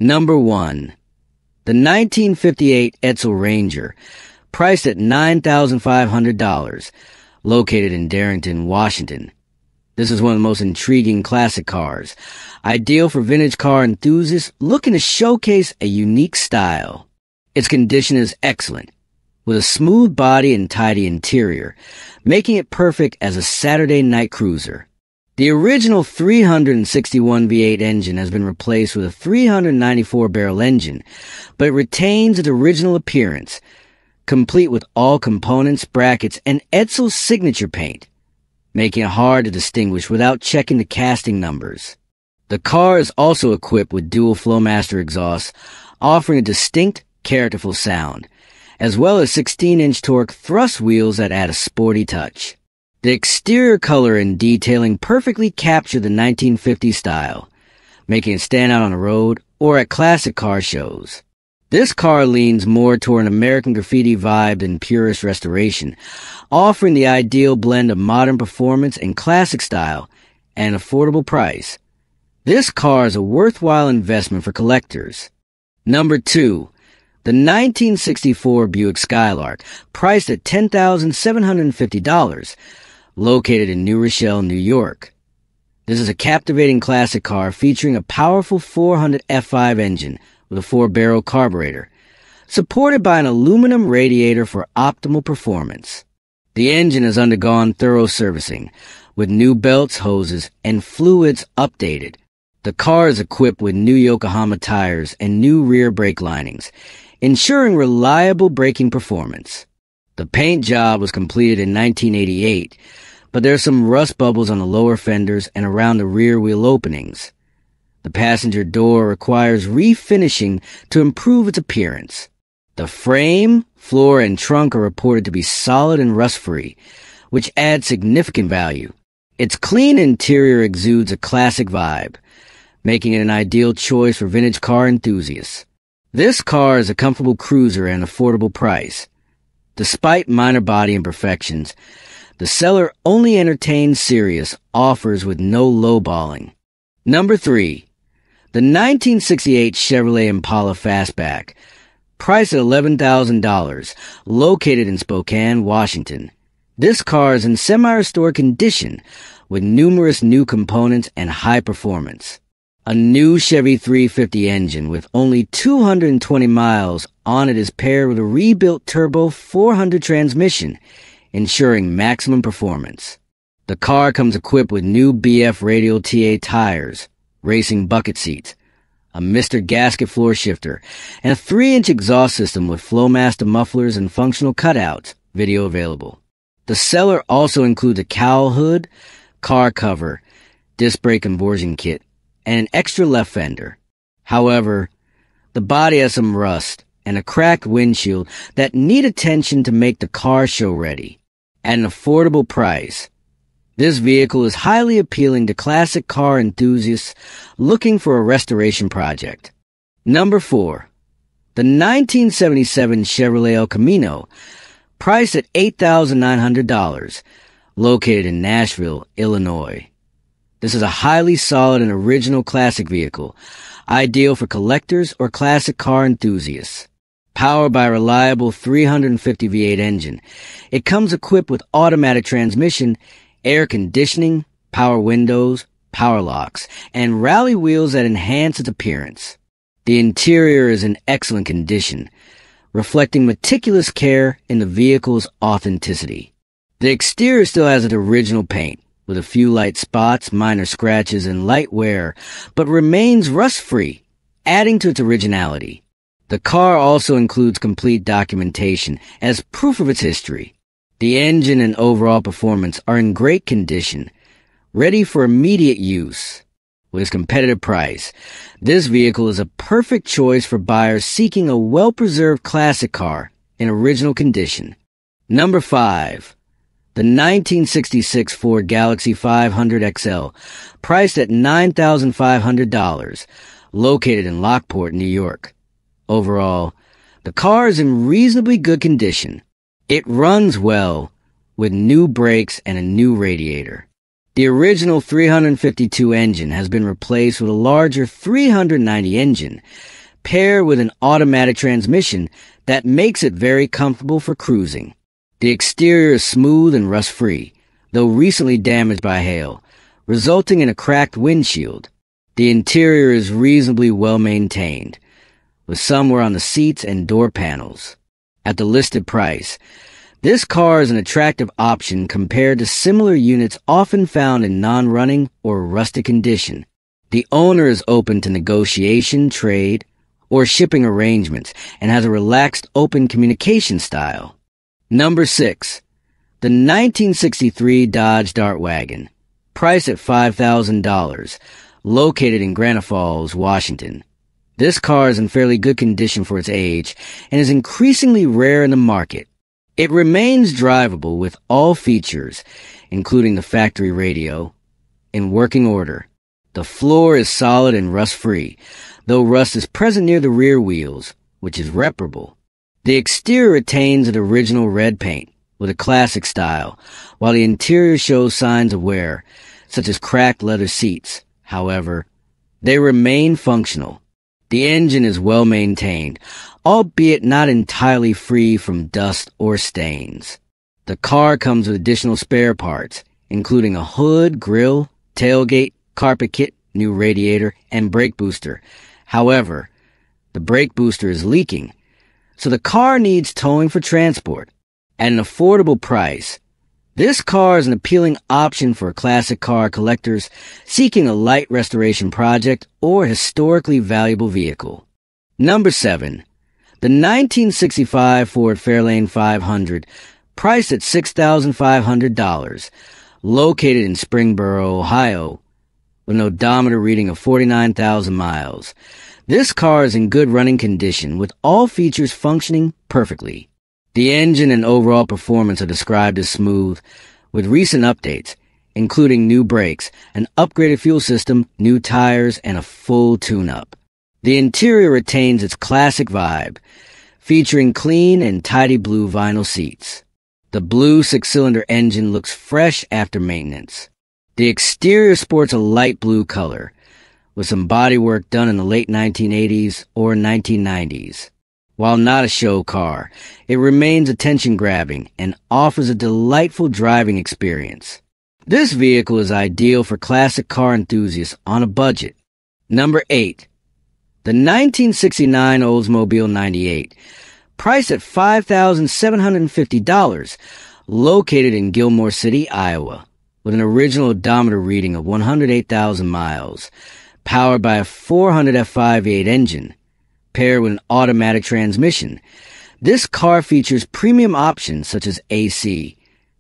Number 1. The 1958 Edsel Ranger, priced at $9,500, located in Darrington, Washington. This is one of the most intriguing classic cars, ideal for vintage car enthusiasts looking to showcase a unique style. Its condition is excellent, with a smooth body and tidy interior, making it perfect as a Saturday night cruiser. The original 361 V8 engine has been replaced with a 394-barrel engine, but it retains its original appearance, complete with all components, brackets, and Edsel's signature paint, making it hard to distinguish without checking the casting numbers. The car is also equipped with dual Flowmaster exhausts, offering a distinct, characterful sound, as well as 16-inch torque thrust wheels that add a sporty touch. The exterior color and detailing perfectly capture the 1950s style, making it stand out on the road or at classic car shows. This car leans more toward an American graffiti vibe than purist restoration, offering the ideal blend of modern performance and classic style at an affordable price. This car is a worthwhile investment for collectors. Number 2. The 1964 Buick Skylark, priced at $10,750, located in New Rochelle, New York. This is a captivating classic car featuring a powerful 400 F5 engine with a 4-barrel carburetor, supported by an aluminum radiator for optimal performance. The engine has undergone thorough servicing, with new belts, hoses, and fluids updated. The car is equipped with new Yokohama tires and new rear brake linings, ensuring reliable braking performance. The paint job was completed in 1988, but there are some rust bubbles on the lower fenders and around the rear wheel openings. The passenger door requires refinishing to improve its appearance. The frame, floor, and trunk are reported to be solid and rust-free, which adds significant value. Its clean interior exudes a classic vibe, making it an ideal choice for vintage car enthusiasts. This car is a comfortable cruiser at an affordable price. Despite minor body imperfections, the seller only entertains serious offers with no lowballing. Number 3. The 1968 Chevrolet Impala Fastback, priced at $11,000, located in Spokane, Washington. This car is in semi-restored condition, with numerous new components and high performance. A new Chevy 350 engine with only 220 miles on it is paired with a rebuilt turbo 400 transmission, ensuring maximum performance. The car comes equipped with new BF radial TA tires, racing bucket seats, a Mr. gasket floor shifter, and a 3-inch exhaust system with Flowmaster mufflers and functional cutouts, video available. The seller also includes a cowl hood, car cover, disc brake conversion kit, and an extra left fender. However, the body has some rust and a cracked windshield that need attention to make the car show ready. At an affordable price, this vehicle is highly appealing to classic car enthusiasts looking for a restoration project. Number 4. The 1977 Chevrolet El Camino, priced at $8,900, located in Nashville, Illinois. This is a highly solid and original classic vehicle, ideal for collectors or classic car enthusiasts. Powered by a reliable 350 V8 engine, it comes equipped with automatic transmission, air conditioning, power windows, power locks, and rally wheels that enhance its appearance. The interior is in excellent condition, reflecting meticulous care in the vehicle's authenticity. The exterior still has its original paint, with a few light spots, minor scratches, and light wear, but remains rust-free, adding to its originality. The car also includes complete documentation as proof of its history. The engine and overall performance are in great condition, ready for immediate use. With its competitive price, this vehicle is a perfect choice for buyers seeking a well-preserved classic car in original condition. Number 5. The 1966 Ford Galaxy 500 XL, priced at $9,500, located in Lockport, New York. Overall, the car is in reasonably good condition. It runs well, with new brakes and a new radiator. The original 352 engine has been replaced with a larger 390 engine, paired with an automatic transmission that makes it very comfortable for cruising. The exterior is smooth and rust-free, though recently damaged by hail, resulting in a cracked windshield. The interior is reasonably well maintained, with some wear on the seats and door panels. At the listed price, this car is an attractive option compared to similar units often found in non-running or rusted condition. The owner is open to negotiation, trade, or shipping arrangements and has a relaxed, open communication style. Number 6. The 1963 Dodge Dart Wagon, priced at $5,000, located in Granite Falls, Washington. This car is in fairly good condition for its age and is increasingly rare in the market. It remains drivable with all features, including the factory radio, in working order. The floor is solid and rust-free, though rust is present near the rear wheels, which is reparable. The exterior retains an original red paint with a classic style, while the interior shows signs of wear, such as cracked leather seats. However, they remain functional. The engine is well maintained, albeit not entirely free from dust or stains. The car comes with additional spare parts, including a hood, grille, tailgate, carpet kit, new radiator, and brake booster. However, the brake booster is leaking, so the car needs towing for transport. At an affordable price, this car is an appealing option for classic car collectors seeking a light restoration project or historically valuable vehicle. Number 7. The 1965 Ford Fairlane 500, priced at $6,500, located in Springboro, Ohio, with an odometer reading of 49,000 miles. This car is in good running condition with all features functioning perfectly. The engine and overall performance are described as smooth, with recent updates, including new brakes, an upgraded fuel system, new tires, and a full tune-up. The interior retains its classic vibe, featuring clean and tidy blue vinyl seats. The blue six-cylinder engine looks fresh after maintenance. The exterior sports a light blue color, with some bodywork done in the late 1980s or 1990s. While not a show car, it remains attention-grabbing and offers a delightful driving experience. This vehicle is ideal for classic car enthusiasts on a budget. Number 8. The 1969 Oldsmobile 98, priced at $5,750, located in Gilmore City, Iowa, with an original odometer reading of 108,000 miles, powered by a 400 F5 V8 engine, paired with an automatic transmission. This car features premium options such as AC,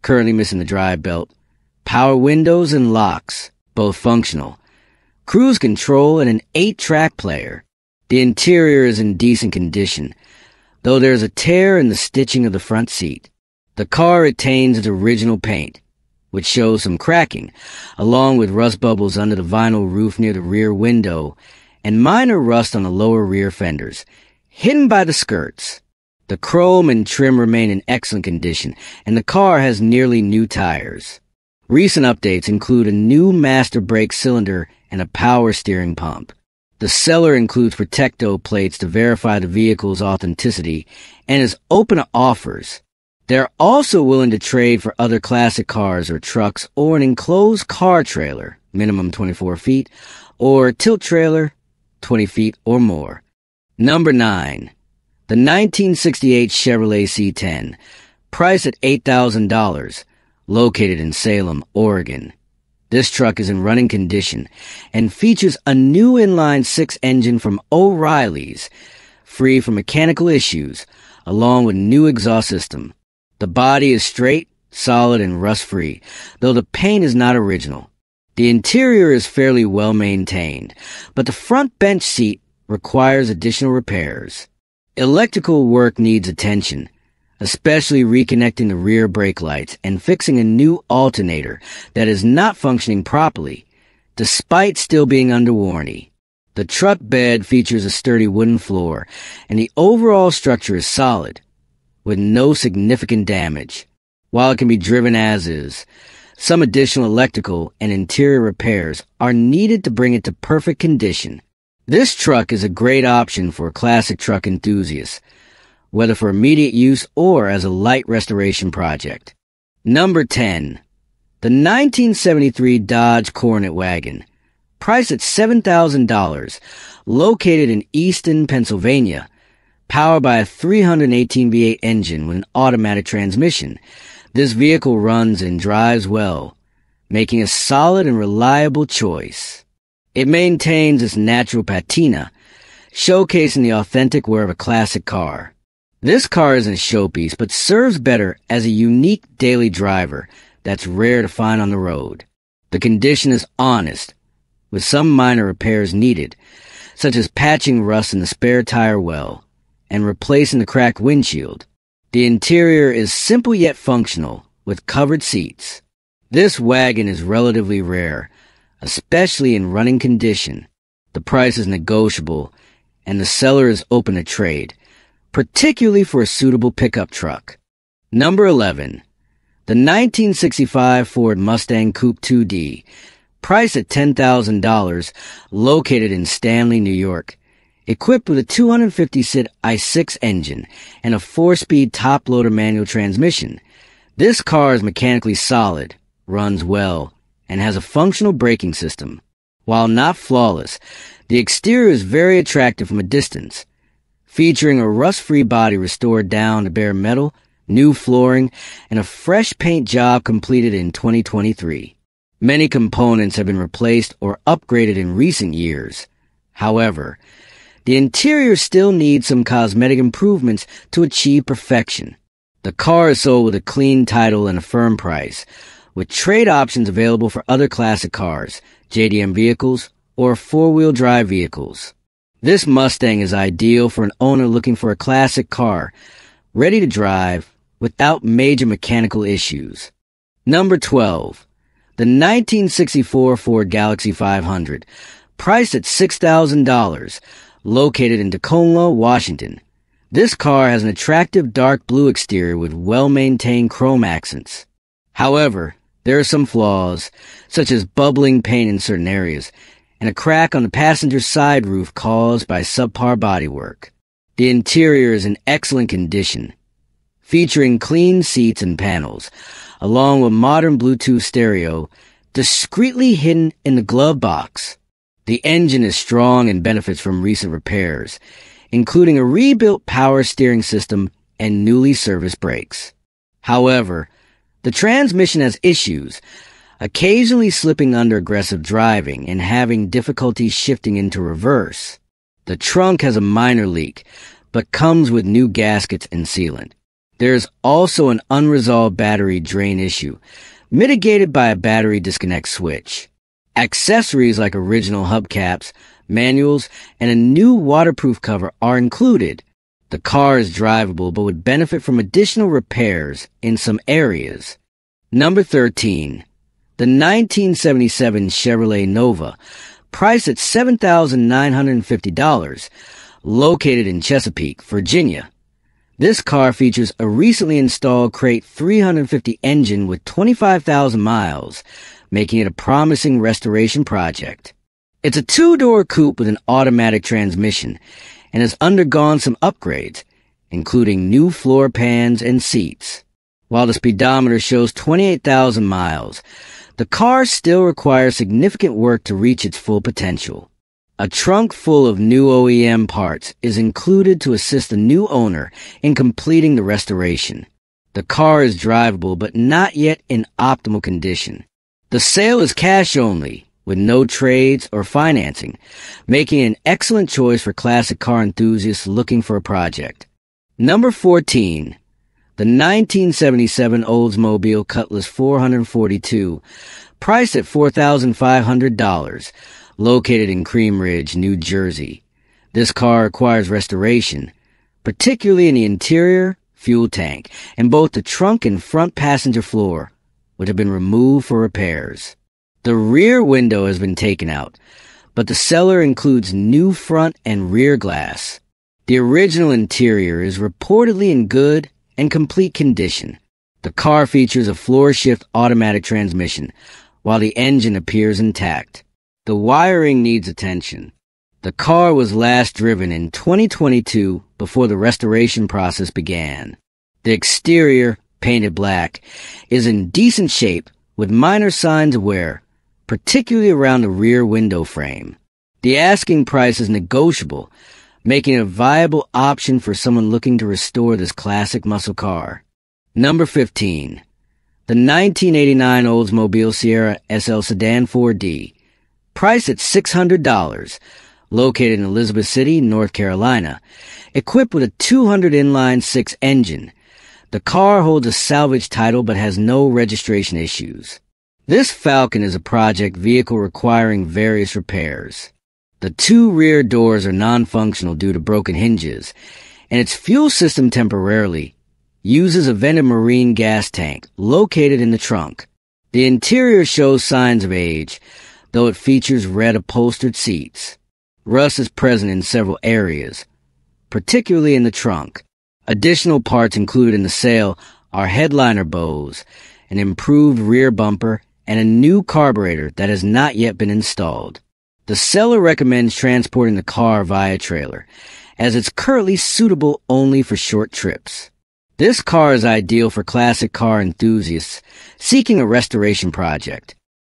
currently missing the drive belt, power windows and locks, both functional, cruise control, and an 8-track player. The interior is in decent condition, though there is a tear in the stitching of the front seat. The car retains its original paint, which shows some cracking, along with rust bubbles under the vinyl roof near the rear window and minor rust on the lower rear fenders, hidden by the skirts. The chrome and trim remain in excellent condition, and the car has nearly new tires. Recent updates include a new master brake cylinder and a power steering pump. The seller includes Protecto plates to verify the vehicle's authenticity and is open to offers. They're also willing to trade for other classic cars or trucks or an enclosed car trailer, minimum 24 feet, or tilt trailer, 20 feet or more. Number 9. The 1968 Chevrolet C10, priced at $8,000, located in Salem, Oregon. This truck is in running condition and features a new inline-six engine from O'Reilly's, free from mechanical issues, along with new exhaust system. The body is straight, solid, and rust-free, though the paint is not original. The interior is fairly well maintained, but the front bench seat requires additional repairs. Electrical work needs attention, especially reconnecting the rear brake lights and fixing a new alternator that is not functioning properly, despite still being under warranty. The truck bed features a sturdy wooden floor, and the overall structure is solid, with no significant damage. While it can be driven as is, Some additional electrical and interior repairs are needed to bring it to perfect condition. This truck is a great option for classic truck enthusiasts, whether for immediate use or as a light restoration project. Number 10. The 1973 Dodge Coronet Wagon, priced at $7,000, located in Easton, Pennsylvania, powered by a 318 V8 engine with an automatic transmission. This vehicle runs and drives well, making a solid and reliable choice. It maintains its natural patina, showcasing the authentic wear of a classic car. This car isn't a showpiece, but serves better as a unique daily driver that's rare to find on the road. The condition is honest, with some minor repairs needed, such as patching rust in the spare tire well and replacing the cracked windshield. The interior is simple yet functional, with covered seats. This wagon is relatively rare, especially in running condition. The price is negotiable, and the seller is open to trade, particularly for a suitable pickup truck. Number 11. The 1965 Ford Mustang Coupe 2D, priced at $10,000, located in Stanley, New York, equipped with a 250-cit i6 engine and a 4-speed top-loader manual transmission. This car is mechanically solid, runs well, and has a functional braking system. While not flawless, the exterior is very attractive from a distance, featuring a rust-free body restored down to bare metal, new flooring, and a fresh paint job completed in 2023. Many components have been replaced or upgraded in recent years. However, the interior still needs some cosmetic improvements to achieve perfection. The car is sold with a clean title and a firm price, with trade options available for other classic cars, JDM vehicles, or four-wheel drive vehicles. This Mustang is ideal for an owner looking for a classic car, ready to drive without major mechanical issues. Number 12. The 1964 Ford Galaxie 500, priced at $6,000, located in Tacoma, Washington. This car has an attractive dark blue exterior with well-maintained chrome accents. However, there are some flaws, such as bubbling paint in certain areas, and a crack on the passenger side roof caused by subpar bodywork. The interior is in excellent condition, featuring clean seats and panels, along with modern Bluetooth stereo, discreetly hidden in the glove box. The engine is strong and benefits from recent repairs, including a rebuilt power steering system and newly serviced brakes. However, the transmission has issues, occasionally slipping under aggressive driving and having difficulty shifting into reverse. The trunk has a minor leak, but comes with new gaskets and sealant. There is also an unresolved battery drain issue, mitigated by a battery disconnect switch. Accessories like original hubcaps, manuals, and a new waterproof cover are included. The car is drivable but would benefit from additional repairs in some areas. Number 13. The 1977 Chevrolet Nova, priced at $7,950, located in Chesapeake, Virginia. This car features a recently installed Crate 350 engine with 25,000 miles, making it a promising restoration project. It's a two-door coupe with an automatic transmission and has undergone some upgrades, including new floor pans and seats. While the speedometer shows 28,000 miles, the car still requires significant work to reach its full potential. A trunk full of new OEM parts is included to assist the new owner in completing the restoration. The car is drivable but not yet in optimal condition. The sale is cash only, with no trades or financing, making it an excellent choice for classic car enthusiasts looking for a project. Number 14. The 1977 Oldsmobile Cutlass 442, priced at $4,500, located in Cream Ridge, New Jersey. This car requires restoration, particularly in the interior, fuel tank, and both the trunk and front passenger floor, which have been removed for repairs. The rear window has been taken out, but the seller includes new front and rear glass. The original interior is reportedly in good and complete condition. The car features a floor-shift automatic transmission, while the engine appears intact. The wiring needs attention. The car was last driven in 2022 before the restoration process began. The exterior, painted black, is in decent shape with minor signs of wear, particularly around the rear window frame. The asking price is negotiable, making it a viable option for someone looking to restore this classic muscle car. Number 15. The 1989 Oldsmobile Sierra SL Sedan 4D, priced at $600, located in Elizabeth City, North Carolina, equipped with a 200 inline-six engine. The car holds a salvage title but has no registration issues. This Falcon is a project vehicle requiring various repairs. The two rear doors are non-functional due to broken hinges, and its fuel system temporarily uses a vented marine gas tank located in the trunk. The interior shows signs of age, though it features red upholstered seats. Rust is present in several areas, particularly in the trunk. Additional parts included in the sale are headliner bows, an improved rear bumper, and a new carburetor that has not yet been installed. The seller recommends transporting the car via trailer, as it's currently suitable only for short trips. This car is ideal for classic car enthusiasts seeking a restoration project.